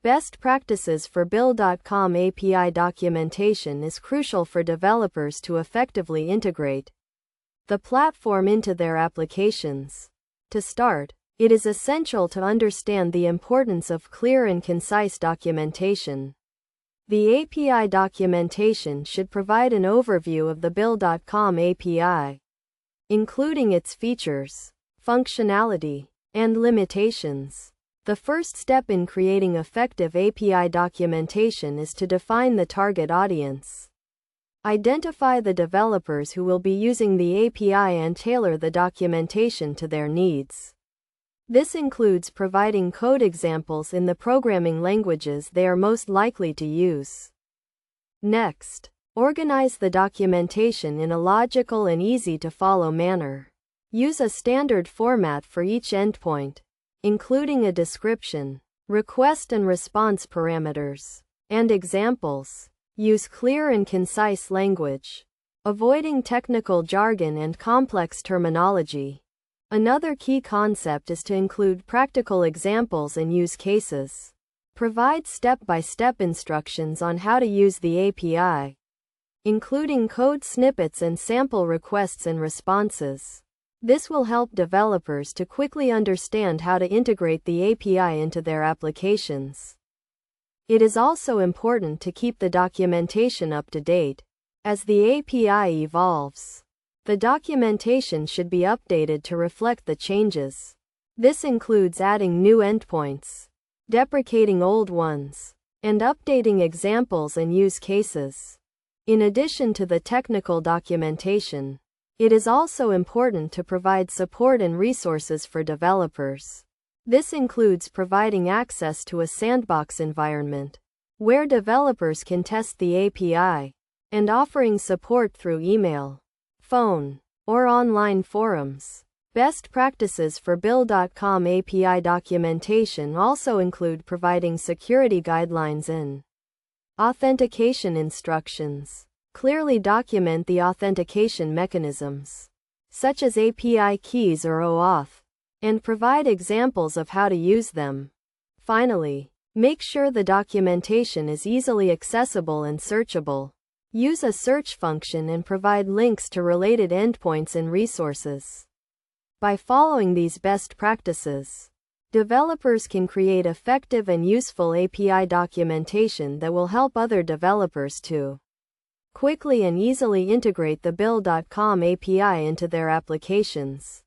Best practices for Bill.com API documentation is crucial for developers to effectively integrate the platform into their applications. To start, it is essential to understand the importance of clear and concise documentation. The API documentation should provide an overview of the Bill.com API, including its features, functionality, and limitations. The first step in creating effective API documentation is to define the target audience. Identify the developers who will be using the API and tailor the documentation to their needs. This includes providing code examples in the programming languages they are most likely to use. Next, organize the documentation in a logical and easy-to-follow manner. Use a standard format for each endpoint, including a description, request and response parameters, and examples. Use clear and concise language, avoiding technical jargon and complex terminology. Another key concept is to include practical examples and use cases. Provide step-by-step instructions on how to use the API, including code snippets and sample requests and responses. This will help developers to quickly understand how to integrate the API into their applications. It is also important to keep the documentation up to date. As the API evolves, the documentation should be updated to reflect the changes. This includes adding new endpoints, deprecating old ones, and updating examples and use cases. In addition to the technical documentation, it is also important to provide support and resources for developers. This includes providing access to a sandbox environment, where developers can test the API, and offering support through email, phone, or online forums. Best practices for Bill.com API documentation also include providing security guidelines and authentication instructions. Clearly document the authentication mechanisms, such as API keys or OAuth, and provide examples of how to use them. Finally, make sure the documentation is easily accessible and searchable. Use a search function and provide links to related endpoints and resources. By following these best practices, developers can create effective and useful API documentation that will help other developers to quickly and easily integrate the Bill.com API into their applications.